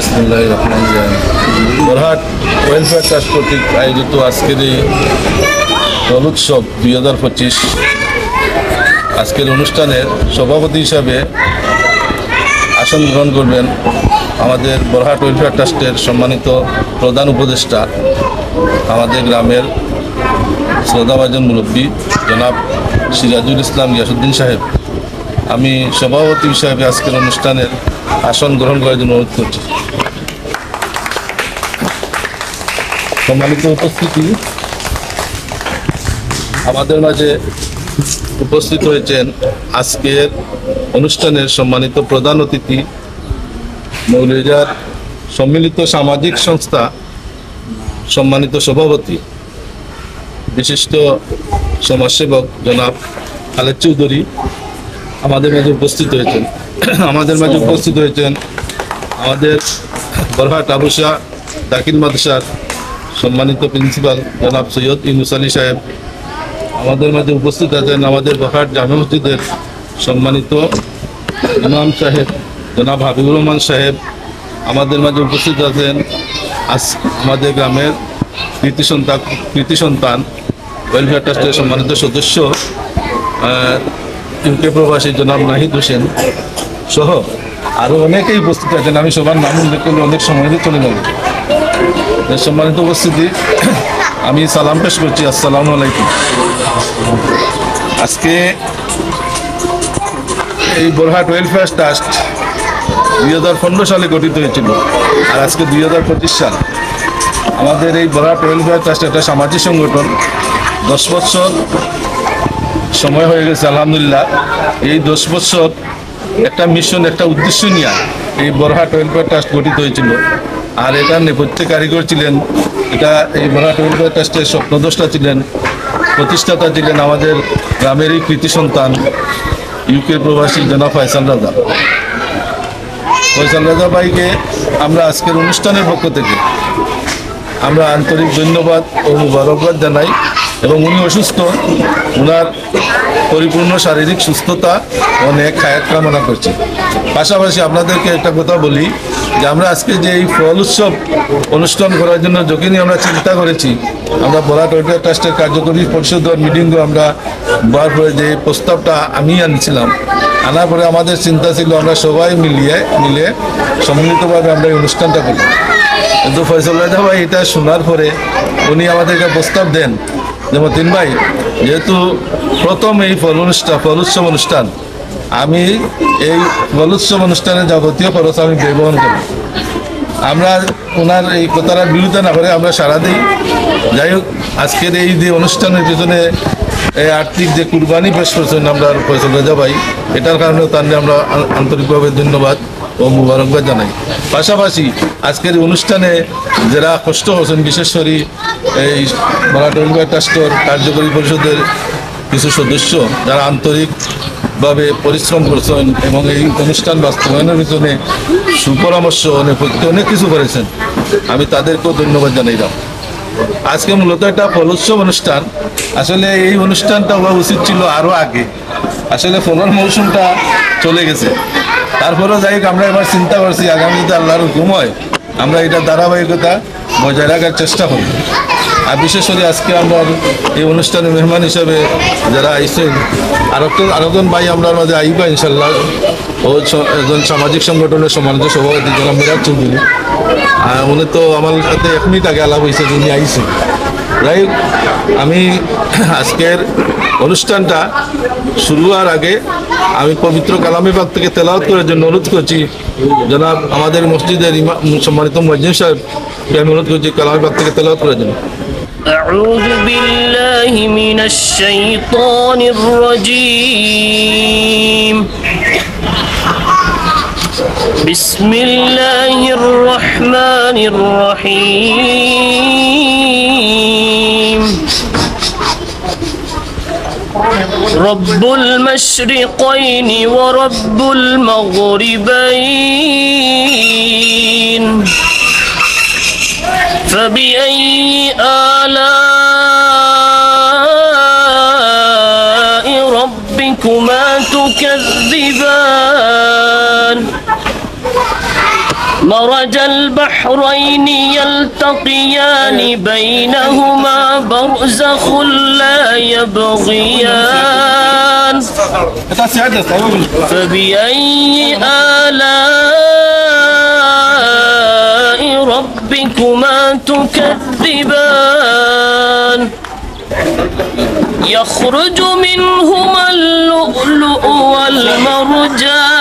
বিসমিল্লাহির রহমানির রহিম। বরহাট welfare trust কর্তৃক আয়োজিত আজকের এই দোল উৎসব 2025 আজকের অনুষ্ঠানের সভাপতি হিসাবে আসন গ্রহণ করবেন আমাদের বরহাট ওয়েলফেয়ার ট্রাস্টের সম্মানিত প্রধান উপদেষ্টা, আমাদের গ্রামের শ্রদ্ধাভাজন মুরব্বী জনাব সিরাজুল ইসলাম গিয়াসউদ্দিন সাহেব। আমি সভাপতি হিসাবে আজকের অনুষ্ঠানের আসন গ্রহণ করার জন্য অনুরোধ করছি। সম্মানিত উপস্থিতি, আমাদের মাঝে উপস্থিত হয়েছেন আজকের অনুষ্ঠানের সম্মানিত প্রধান অতিথি, মৌলভীবাজার সম্মিলিত সামাজিক সংস্থা সম্মানিত সভাপতি, বিশিষ্ট সমাজসেবক জনাব খালেদ চৌধুরী আমাদের মাঝে উপস্থিত হয়েছেন। আমাদের বরহাট আবু শাহ দাখিল মাদ্রাসার সম্মানিত প্রিন্সিপাল জনাব সৈয়দ ইউনুস আলী সাহেব। আমাদের মাঝে উপস্থিত আছেন আমাদের বরহাট জামে মসজিদের সম্মানিত ইমাম সাহেব জনাব হাবিবুর রহমান সাহেব। আমাদের মাঝে উপস্থিত আছেন আমাদের গ্রামের কৃতি সন্তান ওয়েলফেয়ার ট্রাস্টের সম্মানিত সদস্য ইউকে প্রবাসী জনাব নাহিদ হোসেন সহ আরও অনেকেই উপস্থিত আছেন। আমি সবার নাম উল্লেখ করলে অনেক সময় দিয়ে চলে যাব। সম্মানিত উপস্থিতি, আমি সালাম পেশ করছি, আসসালামু আলাইকুম। আজকে এই বরহাট ওয়েলফেয়ার ট্রাস্ট 2015 সালে গঠিত হয়েছিল, আর আজকে 2025 সাল। আমাদের এই বরহাট ওয়েলফেয়ার ট্রাস্ট একটা সামাজিক সংগঠন। 10 বছর সময় হয়ে গেছে আলহামদুলিল্লাহ। এই 10 বছর একটা মিশন, একটা উদ্দেশ্য নিয়ে এই বরহাট ওয়েলফেয়ার ট্রাস্ট গঠিত হয়েছিল। আর এটার নেপথ্যে কারিগর ছিলেন, এই বরহাট ওয়েলফেয়ার ট্রাস্টের স্বপ্নদ্রষ্টা ছিলেন, প্রতিষ্ঠাতা ছিলেন আমাদের গ্রামেরই কৃতি সন্তান ইউকে প্রবাসী জনাব ফয়সাল রাজা ভাইকে আমরা আজকের অনুষ্ঠানের পক্ষ থেকে আমরা আন্তরিক ধন্যবাদ ও মুবারকবাদ জানাই। এবং উনি অসুস্থ, ওনার পরিপূর্ণ শারীরিক সুস্থতা ও নেক হায়াত কামনা করছি। পাশাপাশি আপনাদেরকে একটা কথা বলি যে আমরা আজকে যে এই ফল উৎসব অনুষ্ঠান করার জন্য যখনই আমরা চিন্তা করেছি, আমরা বরহাট ওয়েলফেয়ার ট্রাস্টের কার্যকরী পরিষদের মিটিংয়ে আমরা বার করে যে প্রস্তাবটা আমি আনছিলাম, আনার পরে আমাদের চিন্তা ছিল আমরা সবাই মিলে সম্মিলিতভাবে আমরা এই অনুষ্ঠানটা করি। কিন্তু ফয়সাল রাজা ভাই এটা শোনার পরে উনি আমাদেরকে প্রস্তাব দেন যে মতিন ভাই, যেহেতু প্রথম এই ফল উৎসব অনুষ্ঠান, আমি এই ফল উৎসব অনুষ্ঠানের যাবতীয় খরচ আমি ব্যবহার করি। আমরা ওনার এই কথাটার বিরুদ্ধে না করে আমরা সারা দিই। যাই হোক, আজকের এই যে অনুষ্ঠানের পিছনে এই আর্থিক যে কুরবানি পেশ করছেন আমরা ফয়সাল রাজা ভাই, এটার কারণে তার আমরা আন্তরিকভাবে ধন্যবাদ ও মুবারকবাদ জানাই। পাশাপাশি আজকের অনুষ্ঠানে যারা কষ্ট হচ্ছেন, বিশেষ করে এই বরহাট ওয়েলফেয়ার ট্রাস্টের কার্যকরী পরিষদের কিছু সদস্য যারা আন্তরিকভাবে পরিশ্রম করছেন এবং এই অনুষ্ঠান বাস্তবায়নের পিছনে সুপরামর্শ অনেক কিছু করেছেন, আমি তাদেরকেও ধন্যবাদ জানাইলাম। আজকে মূলত একটা ফল উৎসব অনুষ্ঠান। আসলে এই অনুষ্ঠানটা হওয়া উচিত ছিল আরও আগে। আসলে ফলের মৌসুমটা চলে গেছে। তারপরেও যাই হোক, আমরা এবার চিন্তা করছি আগামী যদি আল্লাহর হুকুম হয় আমরা এটা ধারাবাহিকতা বজায় রাখার চেষ্টা করব। আর বিশেষ করে আজকে আমরা এই অনুষ্ঠানের মেহমান হিসাবে যারা আইসেন, আরেকজন ভাই আমরা মাঝে আইবা ইনশাল্লাহ, ও একজন সামাজিক সংগঠনের সম্মানিত সভাপতি জনাব মিরাজ চৌধুরী। উনি তো আমার সাথে 1 মিনিট আগে আলাপ হয়েছে, যিনি আইসেন। যাই হোক, আমি আজকের অনুষ্ঠানটা শুরু হওয়ার আগে আমি পবিত্র কালামে পাক থেকে তেলাওয়াত করার জন্য অনুরোধ করছি জনাব আমাদের মসজিদের সম্মানিত মুয়াজ্জিন সাহেবকে আমি অনুরোধ করছি কালামে পাক থেকে তেলাওয়াত করার জন্য। أعوذ بالله من الشيطان الرجيم. بسم الله الرحمن الرحيم. رب المشرقين ورب المغربين فبأي آلاء ربكما تكذبان مرج البحرين يلتقيان بينهما برزخ لا يبغيان فبأي آلاء ربكما تكذبان يخرج منهما اللؤلؤ والمرجان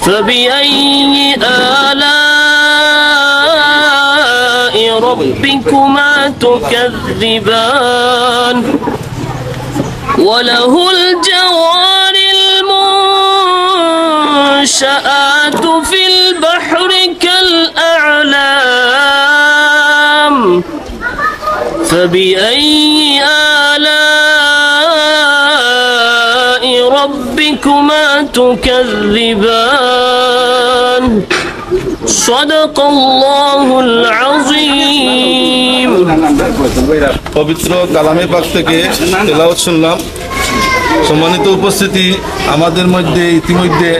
فبأي آلاء ربكما تكذبان وله الجوار المنشآت في البحر كالأعلام فبأي آلاء ربكما تكذبان صدق الله العظيم পবিত্র কালামে পাক থেকে তেলাওয়াত শুনলাম। সম্মানিত উপস্থিতি, আমাদের মধ্যে ইতিমধ্যে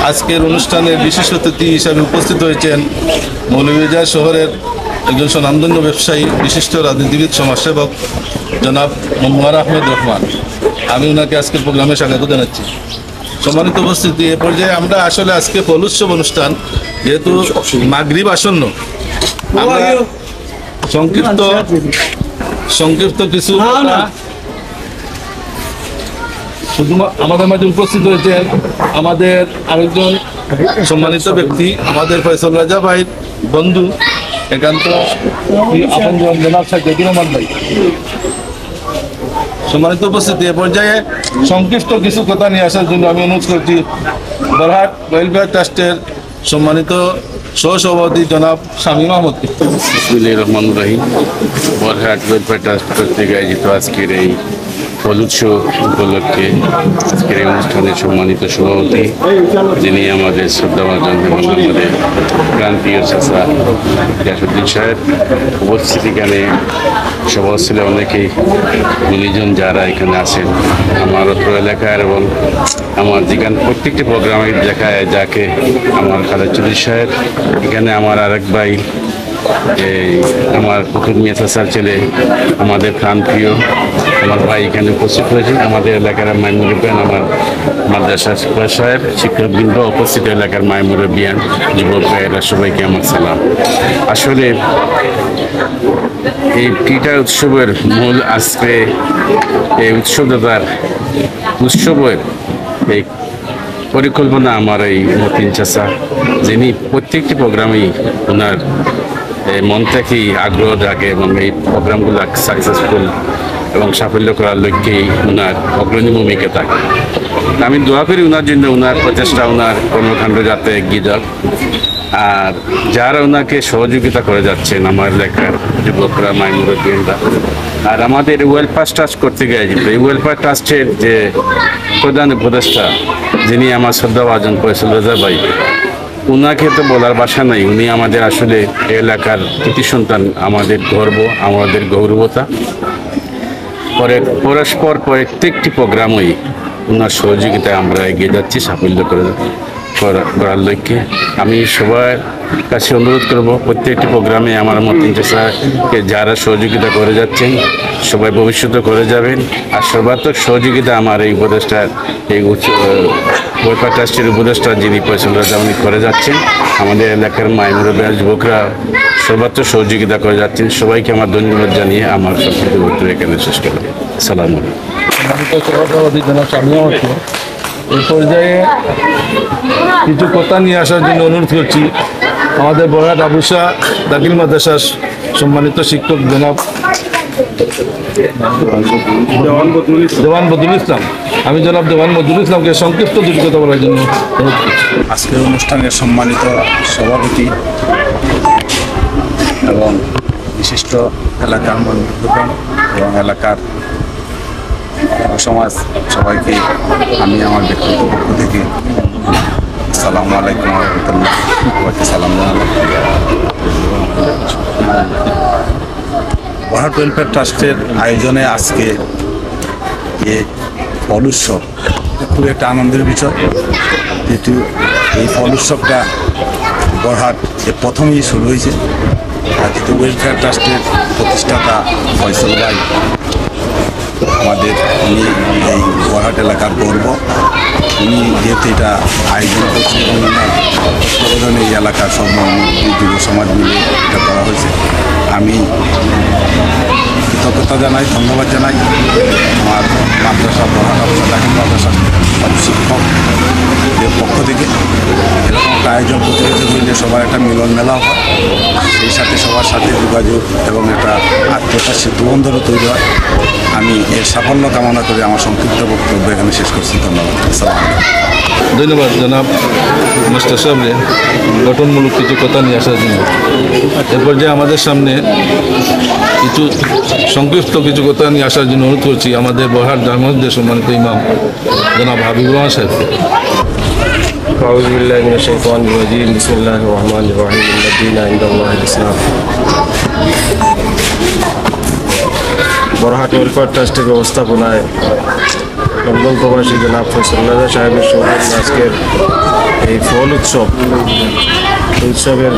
আজকের অনুষ্ঠানের বিশেষ অতিথি হিসাবে উপস্থিত হয়েছেন মৌলভীবাজার শহরের একজন স্বনামধন্য ব্যবসায়ী, বিশিষ্ট রাজনীতিবিদ, সমাজসেবক জনাব মোহাম্মদ আহমেদ রহমান। আমি ওনাকে আজকের প্রোগ্রামে স্বাগত জানাচ্ছি। সম্মানিত উপস্থিতি, এ পর্যায়ে আমরা আসলে আজকে ফলোৎসব অনুষ্ঠান, যেহেতু মাগরিব আসন্ন, আমরা সংক্ষিপ্ত কিছু শুধু আমাদের মাঝে উপস্থিত হয়েছেন আমাদের আরেকজন সম্মানিত ব্যক্তি, আমাদের ফয়সল রাজা ভাই বন্ধু, একান্ত আপনজন জনাব সাজ্জাদুর রহমান ভাই। সম্মানিত উপস্থিতি, এ পর্যায়ে সংক্ষিপ্ত কিছু কথা নিয়ে আসার জন্য আমি অনুরোধ করছি বরহাট ওয়েলফেয়ার ট্রাস্টের সম্মানিত সহসভাপতি জনাব শামীম আহমদকে। বিসমিল্লাহির রহমানির রহিম। বরহাট ওয়েলফেয়ার ট্রাস্ট কর্তৃক আয়োজিত আজকের এই ফলোৎসব উপলক্ষে আজকের এই অনুষ্ঠানের সম্মানিত সভাপতি, যিনি আমাদের শ্রদ্ধাভাজন এবং আমাদের প্রান্তীয় চাচা গিয়াসউদ্দিন সাহেব, উপস্থিত এখানে সভাস্থলে অনেকেই গুণীজন যারা এখানে আছেন আমার অত্র এলাকার এবং আমার যেখানে প্রত্যেকটি প্রোগ্রামে দেখায় যাকে আমার খালেদ চৌধুরী সাহেব, এখানে আমার আরেক ভাই আমার পুকুর মিয়া চাচার ছেলে, আমাদের প্রাণপ্রিয় আমার ভাই এখানে উপস্থিত হয়েছে, আমাদের এলাকার মাইমুরব্বিয়ান, আমার মাদ্রাসা সাহেব, শিক্ষকবৃন্দ, উপস্থিত এলাকার মাইমুরব্বিয়ান, যুবক ভাইয়েরা, সবাইকে আমার সালাম। আসলে এই ক্রীড়া উৎসবের মূল আজকে এই উৎসবদাতার উৎসবের এই পরিকল্পনা আমার এই মতিন চাচা, যিনি প্রত্যেকটি প্রোগ্রামেই ওনার মন থেকেই আগ্রহ থাকে এবং এই প্রোগ্রামগুলো সাকসেসফুল এবং সাফল্য করার লক্ষ্যেই ওনার অগ্রণী ভূমিকা থাকে। আমি দোয়া করি ওনার জন্য, ওনার প্রচেষ্টা, ওনার কর্মকাণ্ড যাতে এগিয়ে যাক। আর যারা ওনাকে সহযোগিতা করে যাচ্ছেন আমার এলাকার যুবকরা, মাইমুরব্বিয়ানরা, আর আমাদের ওয়েলফেয়ার ট্রাস্ট করতে গিয়ে এই ওয়েলফেয়ার ট্রাস্টের যে প্রধান উপদেষ্টা, যিনি আমার শ্রদ্ধাভাজন ফয়সল রাজা ভাই, ওনাকে তো বলার ভাষা নাই। উনি আমাদের আসলে এলাকার কৃতি সন্তান, আমাদের গর্ব, আমাদের গৌরবতা। পরস্পর প্রত্যেকটি প্রোগ্রামই ওনার সহযোগিতায় আমরা এগিয়ে যাচ্ছি সাফল্য করার লক্ষ্যে। আমি সবার কাছে অনুরোধ করব, প্রত্যেকটি প্রোগ্রামে আমার মতিন চাচাকে যারা সহযোগিতা করে যাচ্ছেন সবাই ভবিষ্যতে করে যাবেন। আর সর্বাত্মক সহযোগিতা আমার এই উপদেষ্টার, এই ওয়েলফেয়ার ট্রাস্টের উপদেষ্টা যিনি ফয়সল রাজা, উনি করে যাচ্ছেন। আমাদের এলাকার মাইমুরব্বিয়ান যুবকরা সর্বাত্মক সহযোগিতা করে যাচ্ছেন। সবাইকে আমার ধন্যবাদ জানিয়ে আমার সংক্ষিপ্ত বক্তব্য এখানে শেষ করলাম। আসসালামু আলাইকুম। এই পর্যায়ে কিছু কথা নিয়ে আসার জন্য অনুরোধ করছি আমাদের বরহাট আবুসা দাখিল মাদ্রাসার সম্মানিত শিক্ষক জনাব দেওয়ান বদরুল ইসলাম। আমি জনাব দেওয়ান বদরুল ইসলামকে সংক্ষিপ্ত দুটি কথা বলার জন্য অনুরোধ করছি। আজকের অনুষ্ঠানের সম্মানিত সভাপতি এবং বিশিষ্ট এলাকার মন্ত্রীগণ এবং এলাকার সমাজ, সবাইকে আমি আমার ব্যক্তিগত পক্ষ থেকে আসসালামু আলাইকুম রহমতুল্লাহ সালাম জানালাম। বরহাট ওয়েলফেয়ার ট্রাস্টের আয়োজনে আজকে যে ফল উৎসব, খুব একটা আনন্দের বিষয়, যেহেতু এই ফল উৎসবটা বরহাট প্রথমেই শুরু হয়েছে। আর যেহেতু ওয়েলফেয়ার ট্রাস্টের প্রতিষ্ঠাতা ফয়সল ভাই আমাদের, উনি এই বরহাট এলাকার গর্ব। উনি যেহেতু এটা আয়োজন করছে এবং ওনার প্রয়োজনে এই এলাকার সব যুব সমাজ মিলে এটা করা হয়েছে। আমি কৃতজ্ঞতা জানাই, ধন্যবাদ জানাই আমার মাদ্রাসা বরহাট আবুসাদ মাদ্রাসা শিক্ষকদের পক্ষ থেকে। এরকম একটা আয়োজন প্রতিনিয়ত হইলে সবার একটা মিলন মেলা হয়, সেই সাথে সবার সাথে যোগাযোগ এবং একটা আত্মীয়তার সেতুবন্ধনও তৈরি হয়। আমি এর সাফল্য কামনা করে আমার সংক্ষিপ্ত বক্তব্য এখানে শেষ করছি। ধন্যবাদ। আসসালামু আলাইকুম। ধন্যবাদ জনাব মাস্টার সাহেবরে গঠনমূলক কিছু কথা নিয়ে আসার জন্য। এরপর যে আমাদের সামনে কিছু সংক্ষিপ্ত কিছু কথা নিয়ে আসার জন্য অনুরোধ করছি আমাদের বরহাট জামে মসজিদের সম্মানিত ইমাম জনাব হাবিবুর রহমান সাহেবকে। আউযু বিল্লাহি মিনাশ শাইতানির রাজিম। বিসমিল্লাহির রহমানির রহিম। ইন্নাদ-দীনা ইনদাল্লাহিল ইসলাম। বরহাট ওয়েলফেয়ার ট্রাস্টের ব্যবস্থাপনায় লন্ডন প্রবাসী জনাব ফয়সল রাজা সাহেবের সৌজন্যে আজকের এই ফল উৎসব, উৎসবের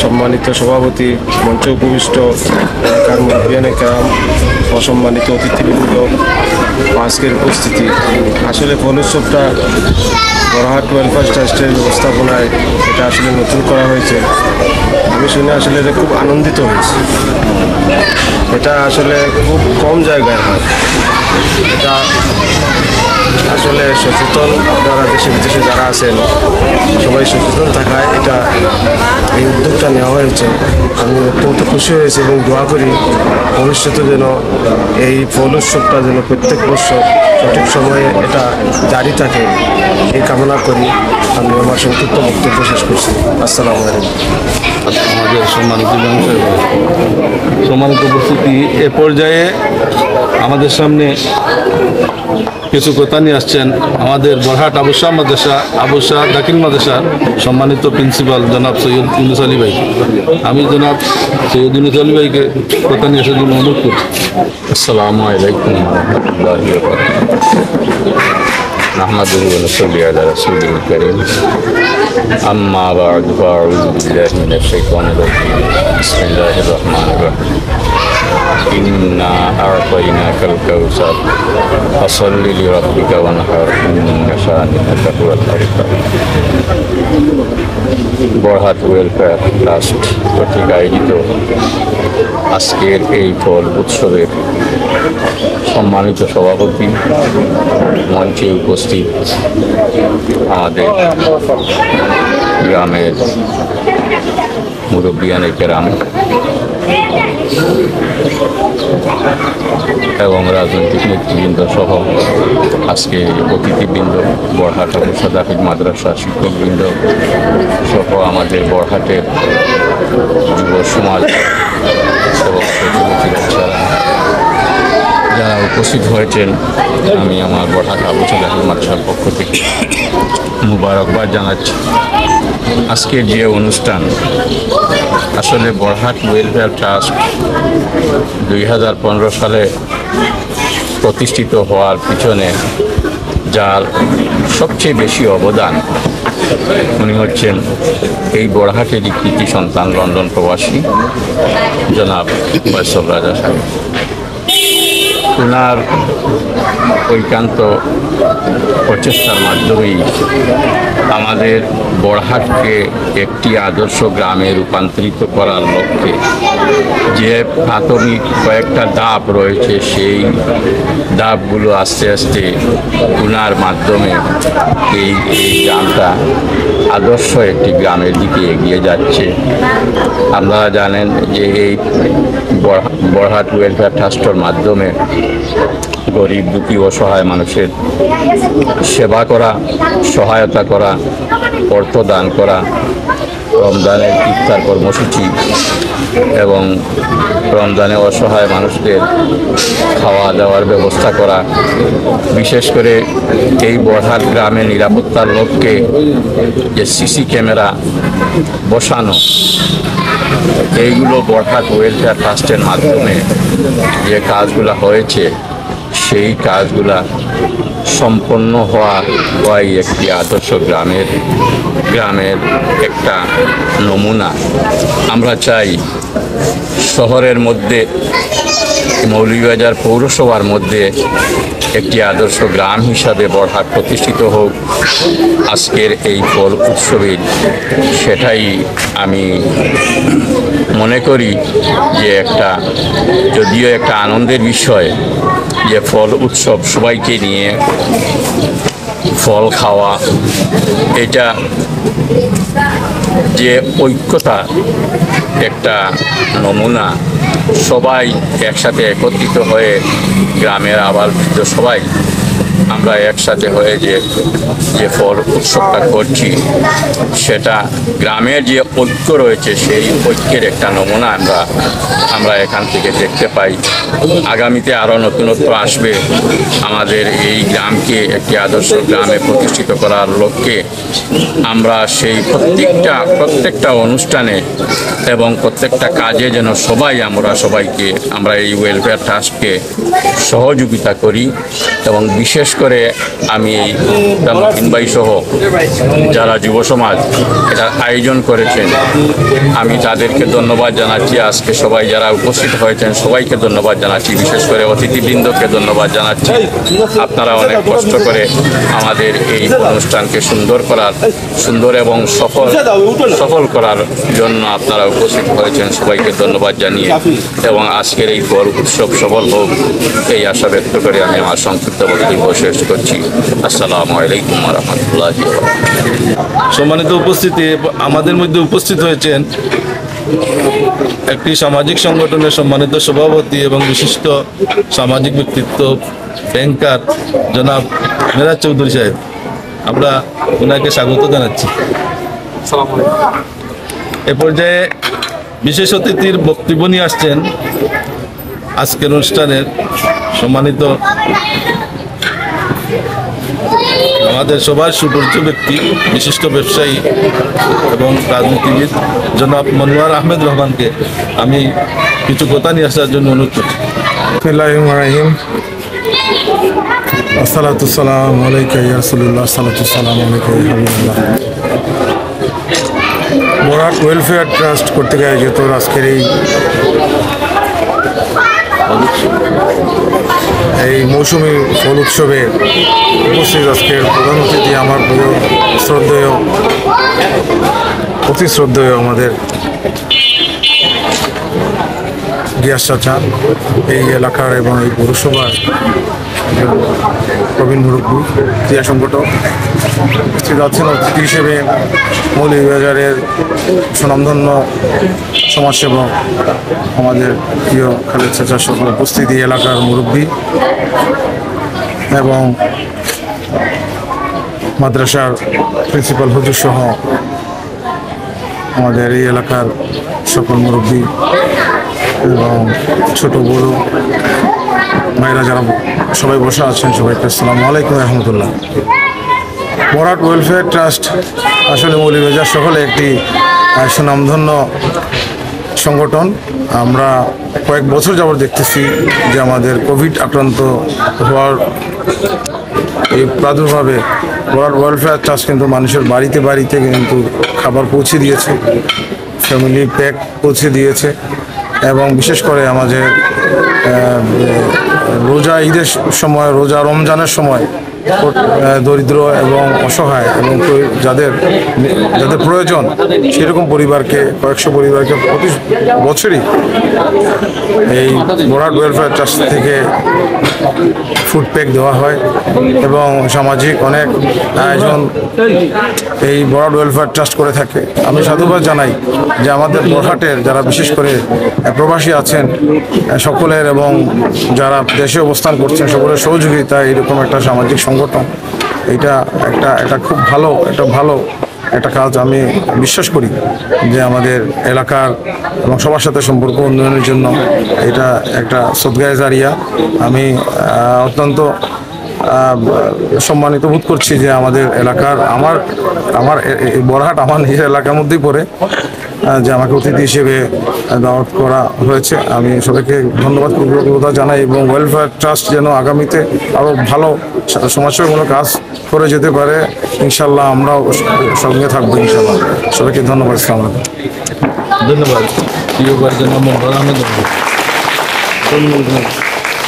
সম্মানিত সভাপতি, মঞ্চে উপবিষ্ট এলাকার মুরব্বিয়ানে কেরাম, অসম্মানিত অতিথিবৃন্দ, আজকের উপস্থিতি। আসলে ফল উৎসবটা বরহাট ওয়েলফেয়ার ট্রাস্টের ব্যবস্থাপনায় এটা আসলে নতুন করা হয়েছে। আমি শুনে আসলে এটা খুব আনন্দিত হয়েছি। এটা আসলে খুব কম জায়গায় হয়। এটা আসলে সচেতন যারা দেশে বিদেশে যারা আছেন সবাই সচেতন থাকায় এটা এই উদ্যোগটা নেওয়া হয়েছে। আমি অত্যন্ত খুশি হয়েছি এবং দোয়া করি ভবিষ্যতে যেন এই ফল উৎসবটা যেন প্রত্যেক বছর সঠিক সময়ে এটা জারি থাকে, এই কামনা করি। আমি আমার সংক্ষিপ্ত বক্তব্য শেষ করছি। আসসালামু আলাইকুম। আমাদের সম্মানিত ইমাম সাহেব, সম্মানিত উপস্থিতি, এ পর্যায়ে আমাদের সামনে কিছু কথা নিয়ে আসছেন আমাদের বরহাট আবুসাহ দাখিল মাদ্রাসার সম্মানিত প্রিন্সিপাল জনাব সৈয়দ ইউনুস আলী ভাই। আমি জনাব সৈয়দ ইউনুস আলী ভাইকে কথা নিয়ে আসার জন্য অনুরোধ করছি। আসসালামু আলাইকুম ওয়া রাহমাতুল্লাহি ওয়া বারাকাতুহু। নাহমাদুহু ওয়া নুসাল্লি আলা রাসূলিল কারীম। আম্মা বা'দু ফাআউযু বিল্লাহি মিনাশ শাইতানির রাজীম। বিসমিল্লাহির রহমানির রহিম। ইন্না আ'তাইনাকাল কাউসার ফাসাল্লি লিরাব্বিকা ওয়ানহার ইন্না শানি'আকা হুয়াল আবতার। বরহাট ওয়েলফেয়ার ট্রাস্ট কর্তৃক আয়োজিত আজকের এই ফল উৎসবের সম্মানিত সভাপতি, মঞ্চে উপস্থিত আমাদের গ্রামের মুরব্বিয়ানে কেরাম এবং রাজনৈতিক নেতৃবৃন্দ সহ আজকে অতিথিবৃন্দ, বরহাট আবুসাদ মাদ্রাসা শিক্ষকবৃন্দ সহ আমাদের বরহাটের যুব সমাজ এবং যারা উপস্থিত হয়েছেন, আমি আমার বরহাট আবুসাদ মাদ্রাসার পক্ষ থেকে মুবারকবাদ জানাচ্ছি। আজকের যে অনুষ্ঠান, আসলে বরহাট ওয়েলফেয়ার ট্রাস্ট 2015 সালে প্রতিষ্ঠিত হওয়ার পিছনে যার সবচেয়ে বেশি অবদান, উনি হচ্ছেন এই বরহাটেরই কৃতি সন্তান, লন্ডন প্রবাসী জনাব ফয়সল রাজা সাহেব। ওনার ঐকান্ত প্রচেষ্টার মাধ্যমেই আমাদের বরহাটকে একটি আদর্শ গ্রামে রূপান্তরিত করার লক্ষ্যে যে প্রাথমিক কয়েকটা ধাপ রয়েছে, সেই ধাপগুলো আস্তে আস্তে ওনার মাধ্যমে এই গ্রামটা আদর্শ একটি গ্রামের দিকে এগিয়ে যাচ্ছে। আপনারা জানেন যে এই বরহাট ওয়েলফেয়ার ট্রাস্টের মাধ্যমে গরিব দুঃখী অসহায় মানুষের সেবা করা, সহায়তা করা, অর্থ দান করা, রমজানের ইফতার কর্মসূচি এবং রমজানে অসহায় মানুষদের খাওয়া দাওয়ার ব্যবস্থা করা, বিশেষ করে এই বরহাট গ্রামে নিরাপত্তার লক্ষ্যে যে সিসি ক্যামেরা বসানো, এইগুলো বরহাট ওয়েলফেয়ার ট্রাস্টের মাধ্যমে যে কাজগুলো হয়েছে, সেই কাজগুলা সম্পন্ন হওয়াই একটি আদর্শ গ্রামের একটা নমুনা। আমরা চাই শহরের মধ্যে মৌলভীবাজার পৌরসভার মধ্যে একটি আদর্শ গ্রাম হিসাবে বড়হাট প্রতিষ্ঠিত হোক আজকের এই ফল উৎসবের, সেটাই আমি মনে করি যে যদিও একটা আনন্দের বিষয় যে ফল উৎসব, সবাইকে নিয়ে ফল খাওয়া, এটা যে ঐক্যতা একটা নমুনা। সবাই একসাথে একত্রিত হয়ে গ্রামের আবাল বৃদ্ধ সবাই আমরা একসাথে হয়ে যে ফল উৎসবটা করছি, সেটা গ্রামের যে ঐক্য রয়েছে সেই ঐক্যের একটা নমুনা আমরা এখান থেকে দেখতে পাই। আগামীতে আরও নতুনত্ব আসবে। আমাদের এই গ্রামকে একটি আদর্শ গ্রামে প্রতিষ্ঠিত করার লক্ষ্যে আমরা সেই প্রত্যেকটা অনুষ্ঠানে এবং প্রত্যেকটা কাজে যেন আমরা এই ওয়েলফেয়ার ট্রাস্টকে সহযোগিতা করি। এবং বিশেষ করে আমি এই মতিন ভাই সহ যারা যুব সমাজ এটার আয়োজন করেছেন, আমি তাদেরকে ধন্যবাদ জানাচ্ছি। আজকে সবাই যারা উপস্থিত হয়েছেন সবাইকে ধন্যবাদ জানাচ্ছি, বিশেষ করে অতিথিবৃন্দকে ধন্যবাদ জানাচ্ছি। আপনারা অনেক কষ্ট করে আমাদের এই অনুষ্ঠানকে সুন্দর এবং সফল করার জন্য আপনারা উপস্থিত হয়েছেন, সবাইকে ধন্যবাদ জানিয়ে এবং আজকের এই ফল উৎসব সফল হোক এই আশা ব্যক্ত করে আমি আমার সংক্ষিপ্ত বক্তব্য শেষ করছি। আসসালামু আলাইকুম ওয়া রাহমাতুল্লাহি ওয়া বারাকাতুহু। সম্মানিত উপস্থিতি, আমাদের মধ্যে উপস্থিত হয়েছেন একটি সামাজিক সংগঠনের সম্মানিত সভাপতি এবং বিশিষ্ট সামাজিক ব্যক্তিত্ব ব্যাংকার জনাব মেরাজ চৌধুরী সাহেব। আমরা ওনাকে স্বাগত জানাচ্ছি। এ পর্যায়ে বিশেষ অতিথির বক্তব্য নিয়ে আসছেন আজকের অনুষ্ঠানের সম্মানিত আমাদের সবার সুপরিচিত ব্যক্তি, বিশিষ্ট ব্যবসায়ী এবং রাজনীতিবিদ জনাব মনোয়ার আহমেদ রহমানকে আমি কিছু কথা নিয়ে আসার জন্য অনুরোধ করছি। বিসমিল্লাহির আসসালাতু আলাইকা ইয়া রাসূলুল্লাহ, আসসালাতু আলাইকা ইয়া হাবিবাল্লাহ। বড়হাট ওয়েলফেয়ার ট্রাস্ট কর্তৃক আয়োজিত আজকের এই মৌসুমী ফল উৎসবে উপস্থিত আজকের প্রধান অতিথি আমার অতি শ্রদ্ধেয় আমাদের গিয়াস চাচা, এই এলাকার এবং এই পৌরসভার প্রবীণ মুরব্বী, ক্রীড়া সংগঠক উপস্থিত আছেন। অতিথি হিসেবে মৌলভীবাজারের সুনামধন্য সমাজসেবক আমাদের প্রিয় খালেদ চাচা সকল উপস্থিতি, এলাকার মুরব্বী এবং মাদ্রাসার প্রিন্সিপাল হুজুর সহ আমাদের এই এলাকার সকল মুরব্বী এবং ছোট বড় ভাইরা যারা সবাই বসে আছেন, সবাইকে আসসালামু আলাইকুম রহমতুল্লাহ। বড়হাট ওয়েলফেয়ার ট্রাস্ট আসলে মৌলভীবাজার শহরে একটি সুনামধন্য সংগঠন। আমরা কয়েক বছর যাবত দেখতেছি যে আমাদের কোভিড আক্রান্ত হওয়ার এই প্রাদুর্ভাবে বড়হাট ওয়েলফেয়ার ট্রাস্ট কিন্তু মানুষের বাড়িতে কিন্তু খাবার পৌঁছে দিয়েছে, ফ্যামিলি প্যাক পৌঁছে দিয়েছে এবং বিশেষ করে আমাদের রোজা ঈদের সময়, রোজা রমজানের সময় দরিদ্র এবং অসহায় এবং যাদের প্রয়োজন সেরকম পরিবারকে, কয়েকশো পরিবারকে প্রতি বছরই এই বড়হাট ওয়েলফেয়ার ট্রাস্ট থেকে ফুড প্যাক দেওয়া হয় এবং সামাজিক অনেক আয়োজন এই বড়হাট ওয়েলফেয়ার ট্রাস্ট করে থাকে। আমি সাধুবাদ জানাই যে আমাদের বড়হাটের যারা বিশেষ করে প্রবাসী আছেন সকলের এবং যারা দেশে অবস্থান করছেন সকলের সহযোগিতায় এরকম একটা সামাজিক সংগঠন, এটা একটা খুব ভালো একটা কাজ। আমি বিশ্বাস করি যে আমাদের এলাকার এবং সবার সাথে সম্পর্ক উন্নয়নের জন্য এটা একটা সদগায়ে জারিয়া। আমি অত্যন্ত সম্মানিত বোধ করছি যে আমাদের এলাকার আমার বড়হাট আমার নিজের এলাকার মধ্যেই পড়ে যে আমাকে অতিথি হিসেবে দাওয়াত করা হয়েছে। আমি সবাইকে ধন্যবাদ কৃতজ্ঞতা জানাই এবং ওয়েলফেয়ার ট্রাস্ট যেন আগামীতে আরও ভালো সমাজসেবামূলক কাজ করে যেতে পারে, ইনশাল্লাহ আমরাও সঙ্গে থাকবো ইনশাল্লাহ। সবাইকে ধন্যবাদ। আসসালামু আলাইকুম। ধন্যবাদ। প্রিয় ভাইজান মোহাম্মদ আহমেদ।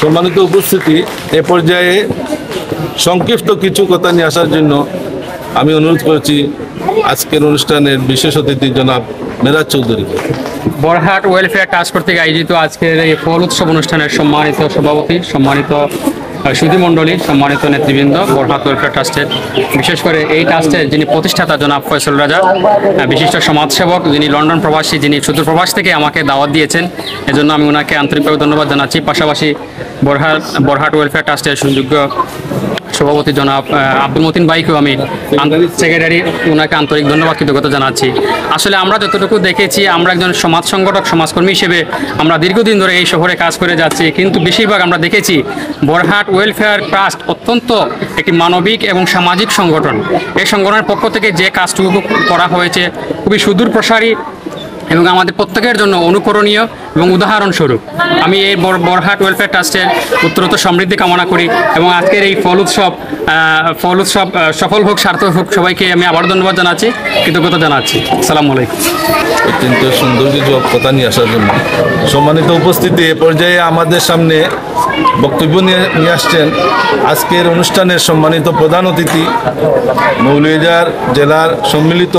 সম্মানিত উপস্থিতি, এ পর্যায়ে সংক্ষিপ্ত কিছু কথা নিয়ে আসার জন্য আমি অনুরোধ করছি আজকের অনুষ্ঠানের বিশেষ অতিথি জনাব মেরাজ চৌধুরীকে। বরহাট ওয়েলফেয়ার ট্রাস্ট কর্তৃক আয়োজিত আজকের এই ফল উৎসব অনুষ্ঠানের সম্মানিত সভাপতি, সম্মানিত সুধীমণ্ডলী, সম্মানিত নেতৃবৃন্দ, বরহাট ওয়েলফেয়ার ট্রাস্টের, বিশেষ করে এই ট্রাস্টের যিনি প্রতিষ্ঠাতা জনাব ফয়সল রাজা, বিশিষ্ট সমাজসেবক, যিনি লন্ডন প্রবাসী, যিনি সুদূর প্রবাস থেকে আমাকে দাওয়াত দিয়েছেন, এজন্য আমি ওনাকে আন্তরিকভাবে ধন্যবাদ জানাচ্ছি। পাশাপাশি বরহাট ওয়েলফেয়ার ট্রাস্টের সুযোগ্য সভাপতি জনাব আব্দুল মতিন ভাইকেও আমি সেক্রেটারি, ওনাকে আন্তরিক ধন্যবাদ কৃতজ্ঞতা জানাচ্ছি। আসলে আমরা যতটুকু দেখেছি, আমরা একজন সমাজ সংগঠক, সমাজকর্মী হিসেবে আমরা দীর্ঘদিন ধরে এই শহরে কাজ করে যাচ্ছি, কিন্তু বেশিরভাগ আমরা দেখেছি বরহাট ওয়েলফেয়ার ট্রাস্ট অত্যন্ত একটি মানবিক এবং সামাজিক সংগঠন। এই সংগঠনের পক্ষ থেকে যে কাজটুকু করা হয়েছে খুবই সুদূর প্রসারী এবং আমাদের প্রত্যেকের জন্য অনুকরণীয় এবং উদাহরণস্বরূপ। আমি এই বরহাট ওয়েলফেয়ার ট্রাস্টের উত্তরোত্তর সমৃদ্ধি কামনা করি এবং আজকের এই ফল উৎসব সফল হোক, সার্থক হোক। সবাইকে আমি আবার ধন্যবাদ জানাচ্ছি, কৃতজ্ঞতা জানাচ্ছি। আসসালামু আলাইকুম। অত্যন্ত সুন্দর কিছু কথা নিয়ে আসার জন্য সম্মানিত উপস্থিতি, এ পর্যায়ে আমাদের সামনে বক্তব্য নিয়ে আসছেন আজকের অনুষ্ঠানের সম্মানিত প্রধান অতিথি, মৌলভীবাজার জেলার সম্মিলিত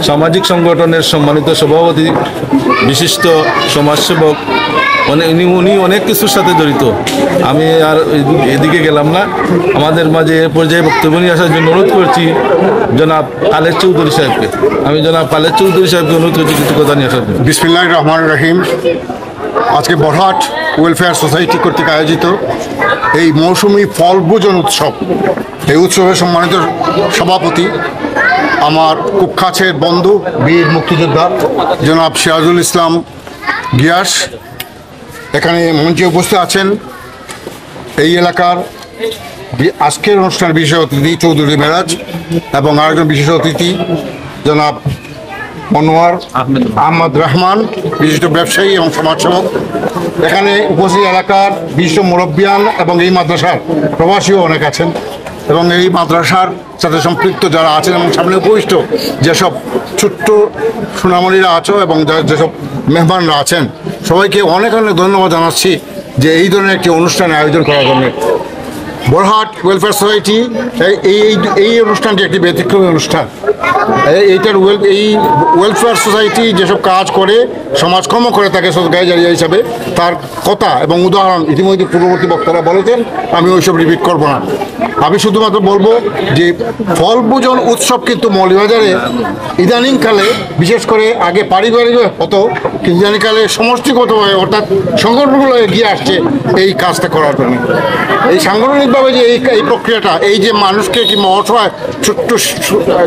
সামাজিক সংগঠনের সম্মানিত সভাপতি, বিশিষ্ট সমাজসেবক। উনি অনেক কিছুর সাথে জড়িত। আমি আর এদিকে গেলাম না। আমাদের মাঝে এ পর্যায়ে বক্তব্য নিয়ে আসার জন্য অনুরোধ করছি জনাব খালেদ চৌধুরী সাহেবকে। আমি জনাব খালেদ চৌধুরী সাহেবকে অনুরোধ করছি কিছু কথা নিয়ে আসার জন্য। বিসমিল্লাহির রহমানির রহিম। আজকে বরহাট ওয়েলফেয়ার সোসাইটি কর্তৃক আয়োজিত এই মৌসুমি ফল ভোজন উৎসব, এই উৎসবের সম্মানিত সভাপতি আমার খুব কাছের বন্ধু, বীর মুক্তিযোদ্ধা জনাব সিরাজুল ইসলাম গিয়াস, এখানে মঞ্চে উপস্থিত আছেন। এই এলাকার আজকের অনুষ্ঠানের বিশেষ অতিথি চৌধুরী মেরাজ এবং আরেকজন বিশেষ অতিথি জনাব মনোয়ার আহমদ রহমান, বিশিষ্ট ব্যবসায়ী এবং সমাজসেবক। এখানে উপস্থিত এলাকার বিশিষ্ট মুরব্বিয়ান এবং এই মাদ্রাসার প্রবাসীও অনেক আছেন এবং এই মাদ্রাসার সাথে সম্পৃক্ত যারা আছেন এবং সামনে উপবিষ্ট যেসব ছোট্ট সোনামণিরা আছো এবং যেসব মেহমানরা আছেন, সবাইকে অনেক অনেক ধন্যবাদ জানাচ্ছি যে এই ধরনের একটি অনুষ্ঠানের আয়োজন করার জন্য। বরহাট ওয়েলফেয়ার সোসাইটি এই অনুষ্ঠানটি একটি ব্যতিক্রমী অনুষ্ঠান। এই ওয়েলফেয়ার সোসাইটি যেসব কাজ করে, সমাজকর্ম করে থাকে সদকায়ে জারিয়া হিসাবে, তার কথা এবং উদাহরণ ইতিমধ্যে পূর্ববর্তী বক্তারা বলেছেন, আমি ওইসব রিপিট করব না। আমি শুধুমাত্র বলবো যে ফল ভোজন উৎসব কিন্তু মৌলভীবাজারে ইদানিংকালে, বিশেষ করে আগে পারিবারিক হতো, কিন্তু ইদানিংকালে সমষ্টিগতভাবে অর্থাৎ সংগঠনগুলো এগিয়ে আসছে এই কাজটা করার জন্য। এই সাংগঠনিকভাবে যে এই প্রক্রিয়াটা, এই যে মানুষকে কিংবা অসহায় ছোট্ট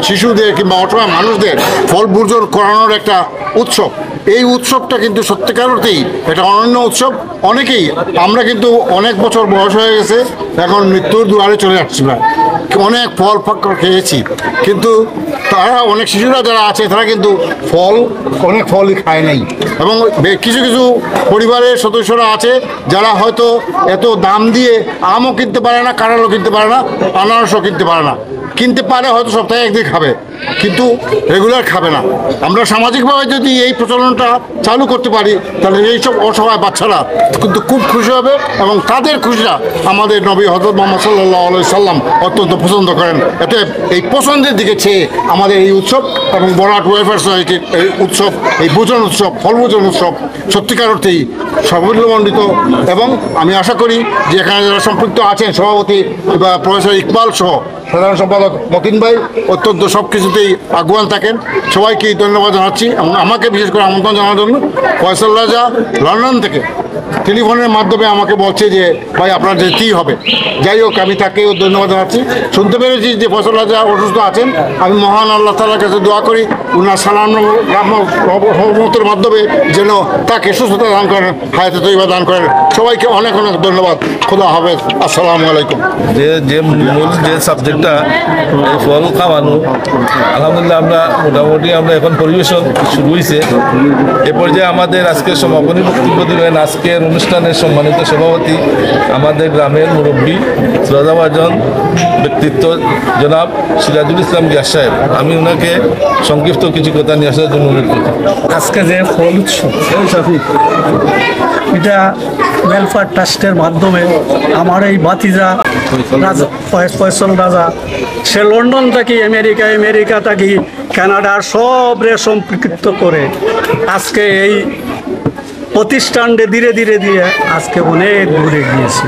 শিশুদের কিংবা অসহায় মানুষদের ফল ভোজন করানোর একটা উৎসব, এই উৎসবটা কিন্তু সত্যিকার অর্থেই এটা অনন্য উৎসব। অনেকেই আমরা কিন্তু অনেক বছর বয়স হয়ে গেছে, এখন মৃত্যুর দুয়ারে চলে আসছি না, অনেক ফল খেয়েছি, কিন্তু তারা অনেক শিশুরা যারা আছে তারা কিন্তু অনেক ফলই খায় নাই। এবং কিছু কিছু পরিবারের সদস্যরা আছে যারা হয়তো এত দাম দিয়ে আমও কিনতে পারে না, কাঁঠালও কিনতে পারে না, আনারসও কিনতে পারে না, কিনতে পারে হয়তো সপ্তাহে একদিন খাবে, কিন্তু রেগুলার খাবে না। আমরা সামাজিকভাবে যদি এই প্রচলনটা চালু করতে পারি, তাহলে এইসব অসহায় বাচ্চারা কিন্তু খুব খুশি হবে এবং তাদের খুশিটা আমাদের নবী হযরত মুহাম্মদ সাল্লাল্লাহু আলাইহি সাল্লাম অত্যন্ত পছন্দ করেন। এতে এই পছন্দের দিকে চেয়ে আমাদের এই উৎসব এবং বরহাট ওয়েলফেয়ার সোসাইটির এই উৎসব, এই ভোজন উৎসব, ফল ভোজন উৎসব সত্যিকার অর্থেই সাফল্যমণ্ডিত। এবং আমি আশা করি যে এখানে যারা সম্পৃক্ত আছেন, সভাপতি প্রফেসর ইকবাল সহ সাধারণ সম্পাদক মতিন ভাই অত্যন্ত সব কিছুতেই আগুয়ান থাকেন। সবাইকে ধন্যবাদ জানাচ্ছি এবং আমাকে বিশেষ করে আমন্ত্রণ জানানোর জন্য ফয়সল রাজা লন্ডন থেকে টেলিফোনের মাধ্যমে আমাকে বলছে যে ভাই আপনার যেতেই হবে। যাই হোক, আমি তাকেও ধন্যবাদ জানাচ্ছি। শুনতে পেরেছি যে ফয়সাল রাজা অসুস্থ আছেন। আমি মহান আল্লাহ তাআলার কাছে দোয়া করি উনার রহমতের মাধ্যমে যেন তাকে সুস্থতা দান করেন, হায়াতে তৈবা দান করেন। সবাইকে অনেক অনেক ধন্যবাদ। খোদা হাফেজ। আসসালামু আলাইকুম। যে মূল যে সাবজেক্টটা এই ফল খাওয়ানো, আলহামদুলিল্লাহ আমরা মোটামুটি আমরা এখন পরিবেশন শুরু হয়েছে। এ পর্যায়ে আমাদের আজকের সমাপনী বক্তব্য দিবেন আজকের অনুষ্ঠানের সম্মানিত সভাপতি, আমাদের গ্রামের মুরব্বী, শ্রদ্ধাভাজন ব্যক্তিত্ব জনাব সিরাজুল ইসলাম গিয়াস সাহেব। আমি ওনাকে সংক্ষিপ্ত কিছু কথা নিয়ে আসার জন্য অনুরোধ করছি। আজকে যে ফল উৎসব, এটা ওয়েলফেয়ার ট্রাস্টের মাধ্যমে আমার এই ভাতিজা ফয়সাল রাজা, সে লন্ডন থাকি আমেরিকা থাকি কানাডার সবরে সম্পৃক্ত করে আজকে এই প্রতিষ্ঠানটা ধীরে ধীরে দিয়ে আজকে অনেক দূরে গিয়েছে।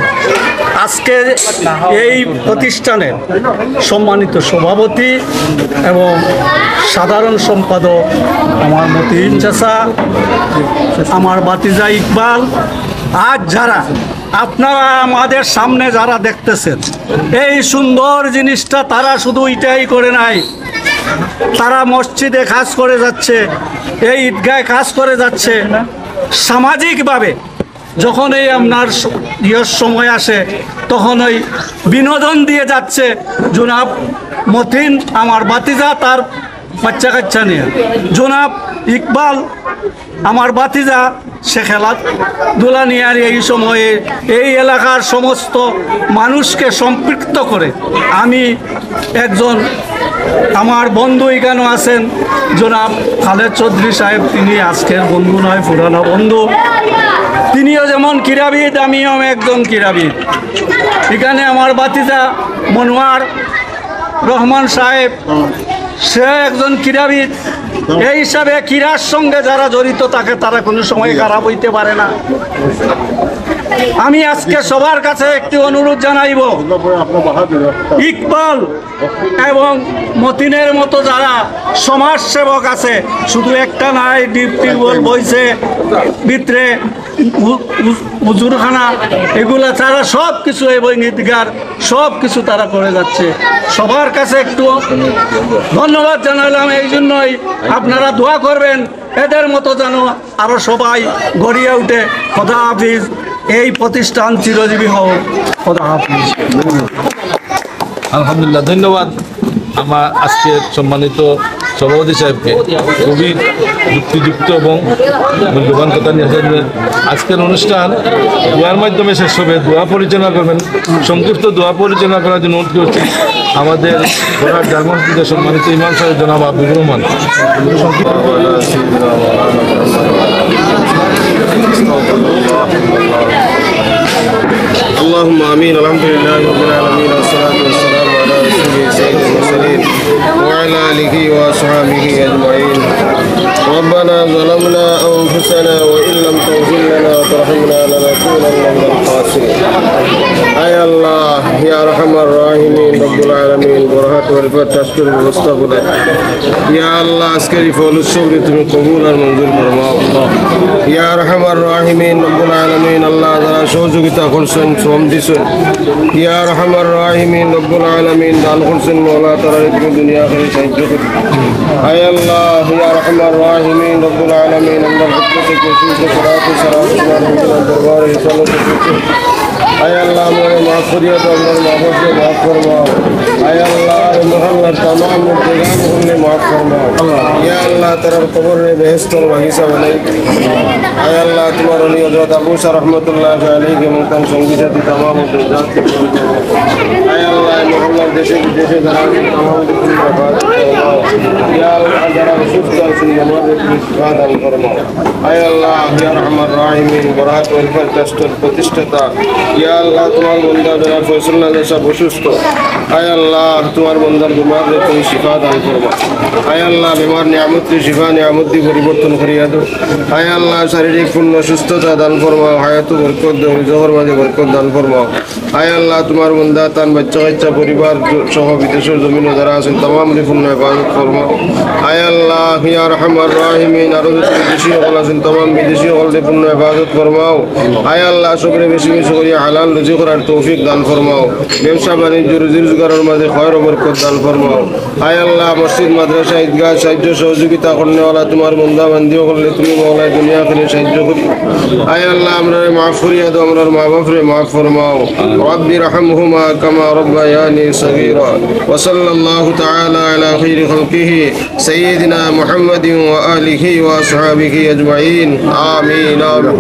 আজকে এই প্রতিষ্ঠানের সম্মানিত সভাপতি এবং সাধারণ সম্পাদক আমার মতিন চাচা, আমার ভাতিজা ইকবাল, আজ যারা আপনারা আমাদের সামনে যারা দেখতেছেন এই সুন্দর জিনিসটা, তারা শুধু এটাই করে নাই, তারা মসজিদে কাজ করে যাচ্ছে, এই ঈদগাহে কাজ করে যাচ্ছে। সামাজিকভাবে যখন এই আপনার সময় আসে তখন ওই বিনোদন দিয়ে যাচ্ছে। জনাব মতিন আমার ভাতিজা তার বাচ্চা কাচ্চা নিয়ে, জনাব ইকবাল আমার ভাতিজা সে খেলাধুলা নিয়ে আর এই সময়ে এই এলাকার সমস্ত মানুষকে সম্পৃক্ত করে। আমি একজন আমার বন্ধু এখানে আছেন জনাব খালেদ চৌধুরী সাহেব, তিনি আজকের বন্ধু নয়, পুরানো বন্ধু। তিনিও যেমন ক্রীড়াবিদ, আমিও একজন ক্রীড়াবিদ। এখানে আমার ভাতিজা মনোয়ার রহমান সাহেব, সে একজন ক্রীড়াবিদ। এই হিসাবে ক্রীড়ার সঙ্গে যারা জড়িত থাকে তারা কোনো সময় খারাপ হইতে পারে না। আমি আজকে সবার কাছে একটি অনুরোধ জানাইব, ইকবাল এবং মতিনের মতো যারা সমাজ সেবক আছে, শুধু একটা নাই, টিউবওয়েল বইছে ভিতরে হুজুরখানা, এগুলা তারা সব কিছু এই বৈনিতগার সব কিছু তারা করে যাচ্ছে। সবার কাছে একটু ধন্যবাদ জানালাম। এই জন্যই আপনারা দোয়া করবেন এদের মতো যেন আরো সবাই গড়িয়ে উঠে। খোদা হাফিজ। এই প্রতিষ্ঠান চিরজীবী হোক। খোদা হাফিজ। আলহামদুলিল্লাহ, ধন্যবাদ আমার আজকের সম্মানিত সভাপতি সাহেবকে। খুবই যুক্তিযুক্ত এবং মূল্যবান কথা নিয়ে আসবেন। আজকের অনুষ্ঠান দোয়ার মাধ্যমে শেষ হবে। দোয়া পরিচালনা করবেন, সংক্ষিপ্ত দোয়া পরিচালনা করার জন্য অনুরোধ করছি আমাদের বরাক জামে মসজিদের সম্মানিত ইমাম সাহেব জনাব আব্দুর রহমান। اللهم آمين. الحمد لله رب العالمين والصلاة والسلام على رسوله سيد المرسلين وعلى آله وأصحابه أجمعين. ربنا ظلمنا أنفسنا وإن لم تغفر لنا وترحمنا لنكونن من الخاسرين. أي الله يا أرحم الراحمين رب العالمين برهات والفت تشكر المستقبل يا الله عسكري فول الصبر تم قبول المنزل فرماو يا أرحم الراحمين رب العالمين الله ذرا সহযোগিতা করছেন, শ্রম দিছেন। ইয়া আরহামার রাহিমিন রব্বুল আলামিন দান করছেন। মওলা তাআলা তুমি দুনিয়া আখিরাতে সাহায্য করুন। আয় আল্লাহ ইয়া আরহামার রাহিমিন রব্বুল আলামিন আল্লাহর পক্ষ থেকে সুন্দর সালাত সালাম তোমার দরবারে সালাত করছি। আয় আল্লাহ আমাদের মাফ করিয়া দাও, আমাদের মাফকে মাফ ফরমাও। আয় আল্লাহ মহল্লার तमाम মুসলিমকে মাফ ফরমাও। ইয়া আল্লাহ তার কবরে বেহেশতের বাগিচা বানাই। আয় আল্লাহ তোমার ওলি হযরত আবু শাহ রাহমাতুল্লাহ আলাইহি মুকাম সঙ্গী সাথী तमाम মুজাত। আয় আল্লাহ মহল্লার দেশে বিদেশে যারা तमाम মুসলিম বাবা ইয়া আল্লাহ যারা সুস্থ আছেন আমাদের শিফা দান ফরমাও। আয় আল্লাহ ইয়া রহমান রাহিমিন বরাত ওয়েলফেয়ার ট্রাস্টের প্রতিষ্ঠাতা ইয়া আল্লাহ তোমার বান্দা যারা ফয়সাল রাজা সাহেব অসুস্থ, আয় আল্লাহ তোমার বান্দার বিমারে তুমি শিফা দান ফরমাও। আয় আল্লাহ বিমার নিয়ামতকে শিফা নিয়ামতি পরিবর্তন করিয়া দাও। আয় আল্লাহ শারীরিক পূর্ণ সুস্থতা দান ফরমাও, হায়াত বরকত দাও, রিজকের মাঝে বরকত দান ফরমাও। আয় আল্লাহ তোমার বান্দা তার বাচ্চা কাচ্চা পরিবার সহ বিদেশের জমিনে যারা আছেন तमाम পূর্ণ ইবাদত ফরমাও। আয় আল্লাহ আল্লাহ ইয়া আরহামার রাহিমিন আরো বিদেশি হল আছেন तमाम বিদেশি হলতে পূর্ণ ইবাদত ফরমাও আয় আল্লাহ সবরে বেশি বেশি করে হালাল রুজি করার তৌফিক দান ফরমাও ব্যবসা বাণিজ্য রুজি রোজগারের মাঝে খয়র ও বরকত দান ফরমাও আয় আল্লাহ মসজিদ মাদ্রাসা ঈদগাহ সাহায্য সহযোগিতা করনেওয়ালা তোমার বান্দা বান্দি হলে তুমি মওলা দুনিয়া আখিরাতে সাহায্য করি আয় আল্লাহ আমরা মাফ করিয়া দাও আমরার মা বাপরে মাফ ফরমাও রব্বি রহমহুমা কামা রব্বায়ানি সগীরা ওয়া সাল্লাল্লাহু তাআলা আলা খাইরি খালকিহি সাইয়্যিদিনা মুহাম্মাদিন ওয়া আলিহি ওয়া আসহাবিহি আজমাইন আমিন আমিন